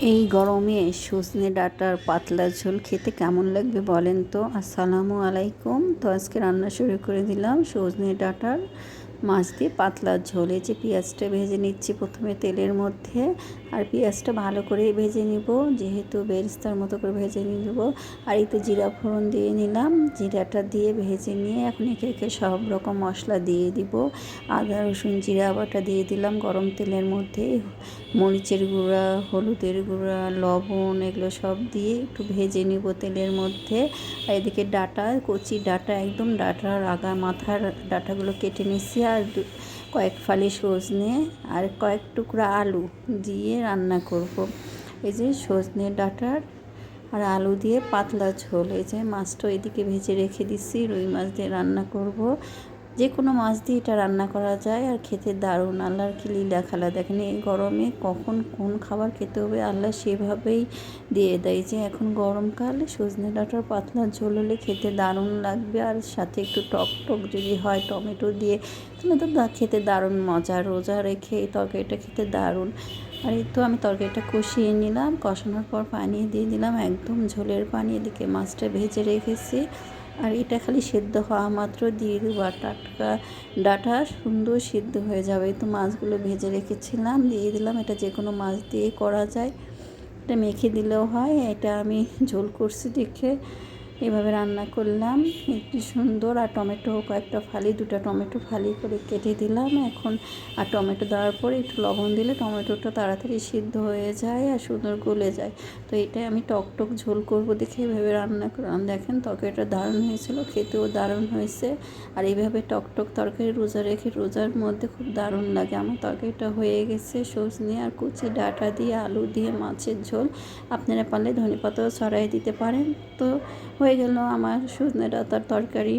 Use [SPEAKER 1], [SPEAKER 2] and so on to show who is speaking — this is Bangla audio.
[SPEAKER 1] এই গরমে সজনে ডাঁটার পাতলা ঝোল খেতে কেমন লাগবে বলেন তো। আসসালামু আলাইকুম। তো আজকে রান্না শুরু করে দিলাম সজনে ডাঁটার মাছ দিয়ে পাতলা ঝোল। এই যে পেঁয়াজটা ভেজে নিচ্ছি প্রথমে তেলের মধ্যে, আর পেঁয়াজটা ভালো করে ভেজে নিব, যেহেতু বেরেস্তার মতো করে ভেজে নিব। আর এই তো জিরা ফোড়ন দিয়ে নিলাম, জিরাটা দিয়ে ভেজে নিয়ে এখন একে একে সব রকম মশলা দিয়ে দিব। আদা রসুন জিরা বাটা দিয়ে দিলাম গরম তেলের মধ্যে, মরিচের গুঁড়া, হলুদের গুঁড়া, লবণ, এগুলো সব দিয়ে একটু ভেজে নিব তেলের মধ্যে। আর এদিকে ডাঁটা, কচি ডাঁটা, একদম ডাঁটার আগা মাথার ডাঁটাগুলো কেটে নিচ্ছি, আর কয়েক ফালি সজনে আর কয়েক টুকরা আলু দিয়ে রান্না করব। এই যে সজনে ডাঁটার আর আলু দিয়ে পাতলা ঝোল। এই যে মাছটা এদিকে ভেজে রেখে দিচ্ছি, রুই মাছ দিয়ে রান্না করব। যে কোনো মাছ দিয়ে এটা রান্না করা যায়, আর খেতে দারুণ। আল্লাহর কি লীলা খেলা দেখেন, এই গরমে কখন কোন খাবার খেতে হবে আল্লাহ সেভাবেই দিয়ে দেয়। যে এখন গরমকাল, সজনে ডাঁটার পাতলা ঝোল হলে খেতে দারুণ লাগবে, আর সাথে একটু টক টক যদি হয় টমেটো দিয়ে, তাহলে তো খেতে দারুণ মজা। রোজা রেখে এই তরকারিটা খেতে দারুণ। আর এই তো আমি তরকারিটা কষিয়ে নিলাম, কষানোর পর পানি দিয়ে দিলাম, একদম ঝোলের পানি। এদিকে মাছটা ভেজে রেখেছি, আর এটা খালি সেদ্ধ হওয়া মাত্র দিয়ে দেবো, আর টাটকা ডাঁটা সুন্দর সিদ্ধ হয়ে যাবে। তো মাছগুলো ভেজে রেখেছিলাম দিয়ে দিলাম। এটা যে কোনো মাছ দিয়েই করা যায়, এটা মেখে দিলেও হয়। এটা আমি ঝোল করছি দেখে এভাবে রান্না করলাম, একটু সুন্দর। আর টমেটো কয়েকটা ফালি, দুটো টমেটো ফালি করে কেটে দিলাম এখন। আর টমেটো দেওয়ার পরে একটু লবণ দিলে টমেটোটা তাড়াতাড়ি সিদ্ধ হয়ে যায় আর সুন্দর গলে যায়। তো এটাই আমি টক টক ঝোল করবো দেখে এভাবে রান্না করলাম। দেখেন তরকারিটা দারুণ হয়েছিল, খেতেও দারুণ হয়েছে। আর এইভাবে টক টক তরকারি রোজা রেখে, রোজার মধ্যে খুব দারুণ লাগে। আমার তরকারিটা হয়ে গেছে, সজনে আর কুচি ডাঁটা দিয়ে আলু দিয়ে মাছের ঝোল। আপনারা পারলে ধনেপাতাও ছড়াই দিতে পারেন। তো হয়ে গেল আমার সজনে ডাঁটার তরকারি।